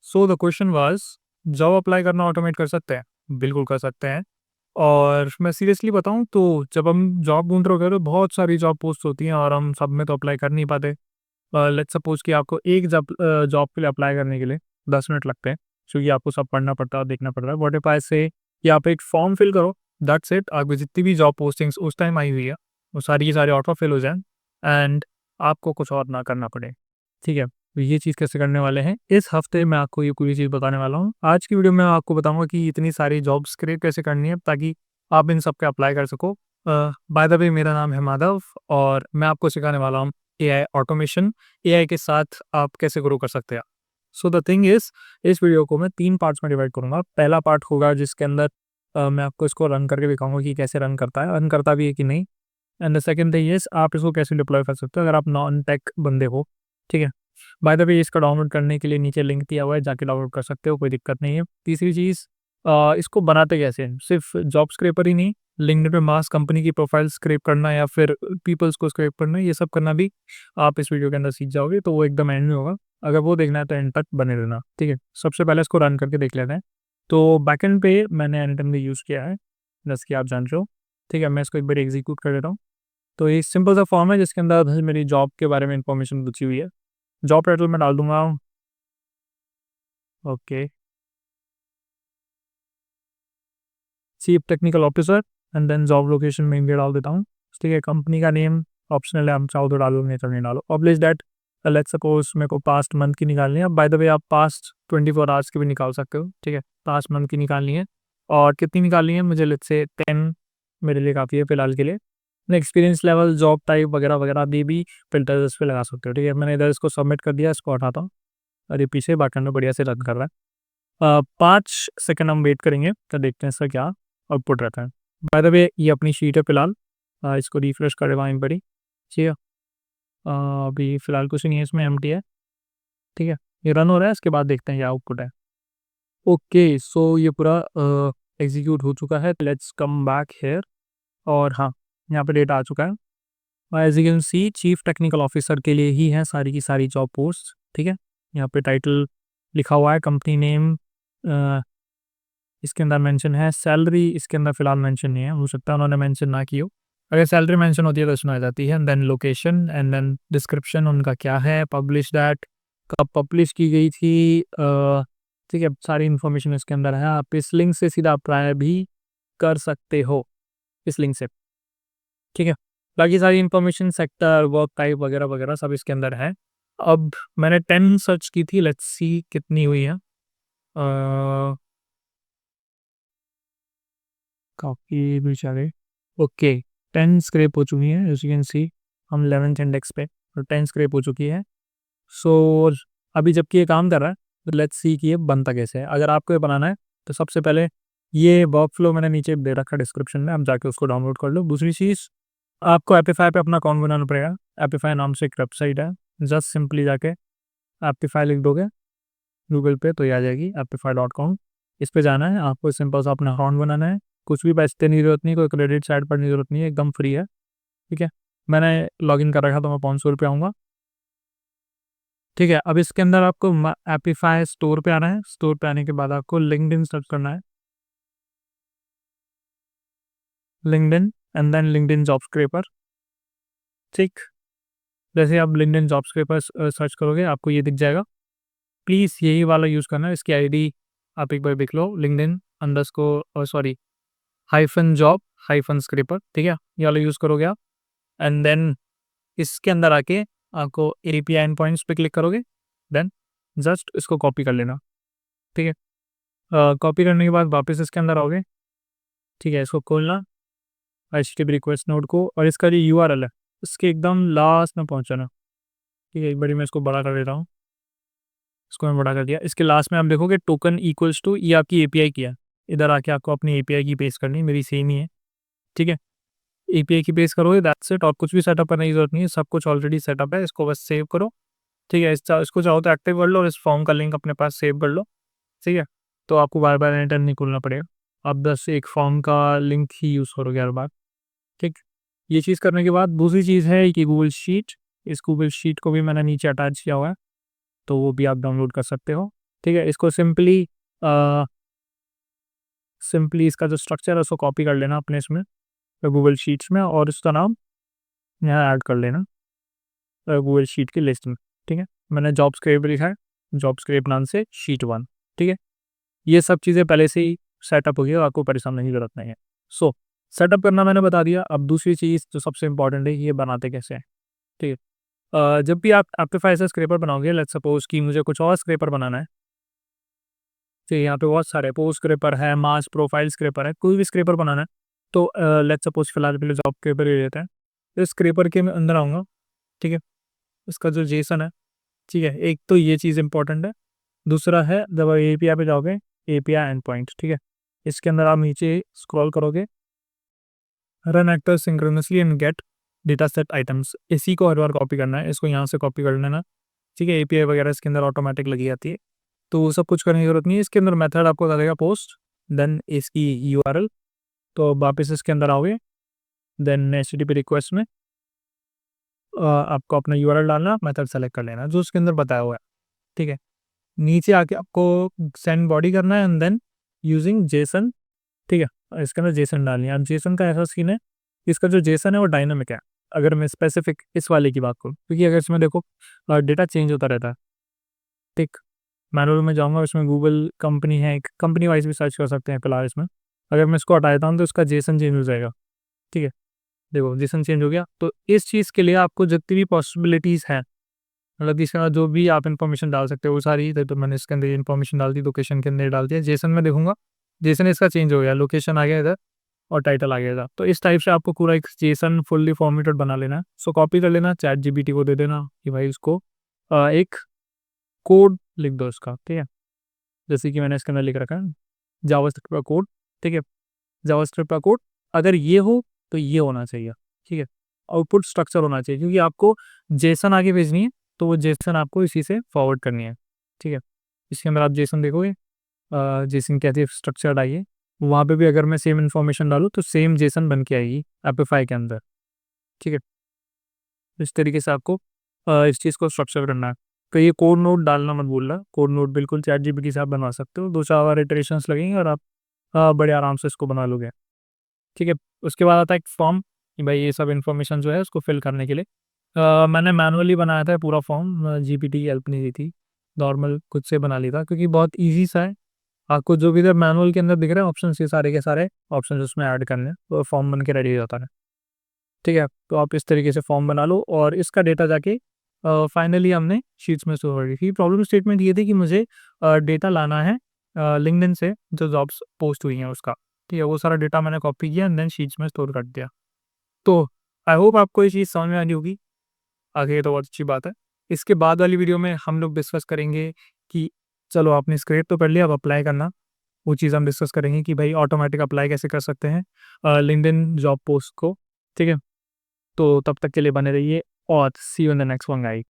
So the question was, job apply करना automate कर सकते हैं? बिल्कुल कर सकते हैं। और मैं सीरियसली बताऊं तो जब हम जॉब ढूंढ रहे होते हैं तो बहुत सारी जॉब पोस्ट होती हैं और हम सब में तो अप्लाई कर नहीं पाते। लेट्स सपोज कि आपको एक जॉब जॉब के लिए अप्लाई करने के लिए 10 मिनट लगते हैं, क्योंकि आपको सब पढ़ना पड़ता है और देखना पड़ता है। व्हाट इफ आई से कि आप एक फॉर्म फिल करो, दैट्स इट। आपकी जितनी भी जॉब पोस्टिंग्स उस टाइम आई हुई है वो सारी की सारी ऑटो फिल हो जाए एंड आपको कुछ और ना करना पड़े। ठीक है, तो ये चीज़ कैसे करने वाले हैं इस हफ्ते मैं आपको ये पूरी चीज़ बताने वाला हूँ। आज की वीडियो में मैं आपको बताऊंगा कि इतनी सारी जॉब्स क्रिएट कैसे करनी है ताकि आप इन सब पे अप्लाई कर सको। बाय द वे, मेरा नाम है माधव और मैं आपको सिखाने वाला हूँ एआई ऑटोमेशन। एआई के साथ आप कैसे ग्रो कर सकते हैं। सो द थिंग इज, इस वीडियो को मैं 3 पार्ट्स में डिवाइड करूंगा। पहला पार्ट होगा जिसके अंदर मैं आपको इसको रन करके दिखाऊंगा कि कैसे रन करता है, रन करता भी है कि नहीं। And the second thing is, आप इसको कैसे डिप्लॉय कर सकते हो अगर आप नॉन टेक बंदे हो। ठीक है, बाय द वे इसका डाउनलोड करने के लिए नीचे लिंक दिया हुआ है, जाके डाउनलोड कर सकते हो, कोई दिक्कत नहीं है। तीसरी चीज़, इसको बनाते कैसे हैं। सिर्फ जॉब स्क्रैपर ही नहीं, लिंक्डइन पे मास कंपनी की प्रोफाइल स्क्रैप करना या फिर पीपल्स को स्क्रैप करना, ये सब करना भी आप इस वीडियो के अंदर सीख जाओगे। तो वो एकदम एंड में होगा, अगर वो देखना है तो एंड तक बने रहना। ठीक है, सबसे पहले इसको रन करके देख लेते हैं। तो बैकएंड पे मैंने एनिटम भी यूज़ किया है, जैसे कि आप जान रहे हो। ठीक है, मैं इसको एक बार एग्जीक्यूट कर देता हूँ। तो ये सिंपल सा फॉर्म है जिसके अंदर बस मेरी जॉब के बारे में इंफॉर्मेशन पूछी हुई है। जॉब टाइटल मैं डाल दूंगा, okay, chief technical officer, and then job location में इंडिया डाल देता हूँ। ठीक है, कंपनी का नेम ऑप्शनल है, हम चाहो तो डालो, नहीं तो नहीं डालो। पब्लिश दैट, लेट्स सपोज मेरे को पास्ट मंथ की निकालनी है। बाय द वे, आप पास्ट 24 आवर्स की भी निकाल सकते हो। ठीक है, पास्ट मंथ की निकालनी है और कितनी निकालनी है मुझे, लेट्स से 10 मेरे लिए काफ़ी है फिलहाल के लिए। एक्सपीरियंस लेवल, जॉब टाइप वगैरह वगैरह भी फिल्टर इस पे लगा सकते हो। ठीक है, मैंने इधर इसको सबमिट कर दिया, इसको हटाता हूँ और ये पीछे बैकएंड में बढ़िया से रन कर रहा है। 5 सेकंड हम वेट करेंगे तो देखते हैं इसका क्या आउटपुट रहता है। बाय द वे, ये अपनी शीट है फिलहाल, इसको रिफ्रेश कर देगा एक बारी। ठीक है, अभी फिलहाल कुछ नहीं है इसमें, एम्प्टी है। ठीक है, ये रन हो रहा है, इसके बाद देखते हैं क्या आउटपुट है। ओके, सो ये पूरा एग्जीक्यूट हो चुका है। लेट्स कम बैक हेयर और हाँ, यहाँ पे डेटा आ चुका है। As you can see, chief technical officer के लिए ही है सारी की सारी जॉब पोस्ट। ठीक है, यहाँ पे टाइटल लिखा हुआ है, कंपनी नेम इसके अंदर मेंशन है, सैलरी इसके अंदर फिलहाल मेंशन नहीं है, हो सकता है उन्होंने मेंशन ना की हो। अगर सैलरी मेंशन होती है तो इसमें आ जाती है। And then location, and then description उनका क्या है, पब्लिश दैट, कब पब्लिश की गई थी। ठीक है, सारी इन्फॉर्मेशन इसके अंदर है। आप इस लिंक से सीधा अप्लाई भी कर सकते हो, इस लिंक से। ठीक है, बाकी सारी इन्फॉर्मेशन, सेक्टर, वर्क टाइप वगैरह वगैरह सब इसके अंदर है। अब मैंने 10 सर्च की थी, लेट्स सी कितनी हुई है। काफ़ी बेचारे, ओके, 10 स्क्रैप हो चुकी है, एज यू कैन सी। हम 11th इंडेक्स पे और 10 स्क्रैप हो चुकी है। सो अभी जबकि ये काम कर रहा है तो लेट्स सी कि ये बनता कैसे है। अगर आपको ये बनाना है तो सबसे पहले ये वर्क फ्लो मैंने नीचे दे रखा है डिस्क्रिप्शन में, आप जाके उसको डाउनलोड कर लो। दूसरी चीज़, आपको एपीफाई पे अपना अकाउंट बनाना पड़ेगा। एपीफाई नाम से एक वेबसाइट है, जस्ट सिंपली जाके एपीफाई लिख दोगे गूगल पे तो ये आ जाएगी, apify.com। इस पे जाना है, आपको सिंपल सा अपना अकाउंट बनाना है। कुछ भी पैसे देने की जरूरत नहीं, कोई क्रेडिट साइड पर नहीं जरूरत नहीं है, एकदम फ्री है। ठीक है, मैंने लॉगिन कर रखा तो मैं 500 रुपये आऊँगा। ठीक है, अब इसके अंदर आपको एपीफाई स्टोर पे आना है। स्टोर पे आने के बाद आपको लिंक्डइन सर्च करना है, LinkedIn, and then LinkedIn job scraper. ठीक, जैसे आप लिंक्डइन जॉब स्क्रैपर सर्च करोगे आपको ये दिख जाएगा। प्लीज़ यही वाला यूज़ करना है, इसकी आईडी आप एक बार देख लो, LinkedIn underscore sorry hyphen job hyphen scraper. ठीक है, ये वाला यूज़ करोगे आप। एंड देन इसके अंदर आके आपको एपीआई एंड पॉइंट्स पे क्लिक करोगे, देन जस्ट इसको कॉपी कर लेना। ठीक है, कॉपी करने के बाद वापस इसके अंदर आओगे। ठीक है, इसको खोलना, HTTP रिक्वेस्ट नोड को, और इसका जो URL है इसके एकदम लास्ट में पहुंचाना। ठीक है, एक बारी मैं इसको बड़ा कर देता हूँ, इसको मैं बड़ा कर दिया। इसके लास्ट में आप देखोगे टोकन इक्वल्स टू, ये आपकी एपीआई की है। इधर आके आपको अपनी एपीआई की पेस्ट करनी है, मेरी सेम ही है। ठीक है, एपीआई की पेस्ट करोगे, दैट्स इट। और कुछ भी सेटअप करने की जरूरत नहीं है, सब कुछ ऑलरेडी सेटअप है। इसको बस सेव करो। ठीक है, इसको चाहो तो एक्टिव कर लो और इस फॉर्म का लिंक अपने पास सेव कर लो। ठीक है, तो आपको बार बार एंटर नहीं खोलना पड़ेगा, आप बस एक फॉर्म का लिंक ही यूज़ करोगे हर बार। ठीक, ये चीज़ करने के बाद दूसरी चीज़ है कि गूगल शीट। इस गूगल शीट को भी मैंने नीचे अटैच किया हुआ है, तो वो भी आप डाउनलोड कर सकते हो। ठीक है, इसको सिंपली इसका जो स्ट्रक्चर है उसको कॉपी कर लेना अपने इसमें गूगल शीट्स में, और इसका नाम यहाँ ऐड कर लेना गूगल शीट की लिस्ट में। ठीक है, मैंने जॉब स्क्रेप लिखा है, जॉब स्क्रेप नाम से शीट 1। ठीक है, ये सब चीज़ें पहले से ही सेटअप हो गई, आपको परेशान नहीं जरूरत नहीं है। सो सेटअप करना मैंने बता दिया। अब दूसरी चीज़ जो सबसे इंपॉर्टेंट है, ये बनाते कैसे हैं। ठीक है, जब भी आप एप्लीफाई से स्क्रैपर बनाओगे, लेट्स सपोज कि मुझे कुछ और स्क्रैपर बनाना है, तो यहाँ पे बहुत सारे पोस्ट स्क्रैपर है, मास प्रोफाइल स्क्रैपर है, कोई भी स्क्रैपर बनाना है, तो लेट्स सपोज फिलहाल पहले जॉब स्क्रैपर ले लेते हैं। इस स्क्रैपर के मैं अंदर आऊँगा। ठीक है, इसका जो जेसन है, ठीक है, एक तो ये चीज़ इंपॉर्टेंट है। दूसरा है, जब आप एपीआई पे जाओगे, एपीआई एंड पॉइंट, ठीक है, इसके अंदर आप नीचे स्क्रॉल करोगे, run actor synchronously and get data set items, इसी को हर बार कॉपी करना है, इसको यहाँ से कॉपी कर लेना। ठीक है, एपीआई वगैरह इसके अंदर ऑटोमेटिक लगी जाती है, तो वो सब कुछ करने की जरूरत नहीं है। इसके अंदर मेथड आपको बता देगा पोस्ट, देन इसकी यूआरएल। तो वापस इसके अंदर आओगे, देन एचटीटीपी रिक्वेस्ट में आपको अपना यूआरएल डालना, मेथड सेलेक्ट कर लेना जो उसके अंदर बताया हुआ है। ठीक है, नीचे आके आपको सेंड बॉडी करना है एंड देन यूजिंग जेसन। ठीक है, इसके अंदर जेसन डालनी है। अब जेसन का ऐसा सीन है, इसका जो जेसन है वो डायनामिक है। अगर मैं स्पेसिफिक इस वाले की बात करूँ, क्योंकि अगर इसमें देखो डेटा चेंज होता रहता है। ठीक, मैनुअल में जाऊँगा, इसमें गूगल कंपनी है, एक कंपनी वाइज भी सर्च कर सकते हैं फिलहाल इसमें। अगर मैं इसको हटा देता हूँ तो इसका जेसन चेंज हो जाएगा। ठीक है, देखो जेसन चेंज हो गया। तो इस चीज़ के लिए आपको जितनी भी पॉसिबिलिटीज़ हैं, मतलब इसके अंदर जो भी आप इन्फॉर्मेशन डाल सकते हो वो सारी, तो मैंने इसके अंदर इन्फॉर्मेशन डाल दी, लोकेशन के अंदर डाल दिया। जेसन में देखूंगा, जेसन इसका चेंज हो गया, लोकेशन आ गया इधर और टाइटल आ गया इधर। तो इस टाइप से आपको पूरा एक जेसन फुल्ली फॉर्मेटेड बना लेना है। सो कॉपी कर लेना, चैट जीपीटी को दे देना कि भाई उसको एक कोड लिख दो इसका। ठीक है, जैसे कि मैंने इसके अंदर लिख रखा है जावास्क्रिप्ट का कोड। ठीक है, जावास्क्रिप्ट का कोड अगर ये हो तो ये होना चाहिए। ठीक है, आउटपुट स्ट्रक्चर होना चाहिए, क्योंकि आपको जेसन आगे भेजनी है, तो वो जेसन आपको इसी से फॉरवर्ड करनी है। ठीक है, इसके अंदर आप जेसन देखोगे, जेसन कैसे स्ट्रक्चर्ड आई है, वहाँ पे भी अगर मैं सेम इन्फॉर्मेशन डालूँ तो सेम जेसन बन के आएगी एप्लीफाई के अंदर। ठीक है, इस तरीके से आपको इस चीज़ को स्ट्रक्चर करना है। तो ये कोड नोट डालना मत भूलना, कोड नोट बिल्कुल चैट जीपीटी से आप बनवा सकते हो, 2-4 बार इटरेशंस लगेंगे और आप बड़े आराम से इसको बना लोगे। ठीक है, उसके बाद आता है एक फॉर्म, कि भाई ये सब इन्फॉर्मेशन जो है उसको फिल करने के लिए मैंने मैनुअली बनाया था पूरा फॉर्म, जीपीटी की हेल्प नहीं दी थी, नॉर्मल खुद से बना लिया था, क्योंकि बहुत ईजी सा है। आपको जो भी इधर मैनुअल के अंदर दिख रहे हैं ऑप्शन, ये सारे के सारे ऑप्शन उसमें ऐड करने हैं, तो फॉर्म बन के रेडी हो जाता है। ठीक है, तो आप इस तरीके से फॉर्म बना लो और इसका डेटा जाके फाइनली हमने शीट्स में स्टोर कर दी थी। प्रॉब्लम स्टेटमेंट ये थी कि मुझे डेटा लाना है लिंक्डइन से, जो जॉब्स पोस्ट हुई हैं उसका। ठीक है, वो सारा डेटा मैंने कॉपी किया एंड देन शीट्स में स्टोर कर दिया। तो आई होप आपको ये चीज़ समझ में आ रही होगी। आगे तो बहुत अच्छी बात है। इसके बाद वाली वीडियो में हम लोग डिस्कस करेंगे कि चलो आपने स्क्रैप तो कर लिया, अब अप्लाई करना, वो चीज़ हम डिस्कस करेंगे कि भाई ऑटोमेटिक अप्लाई कैसे कर सकते हैं लिंक्डइन जॉब पोस्ट को। ठीक है, तो तब तक के लिए बने रहिए और see you in the next one guys.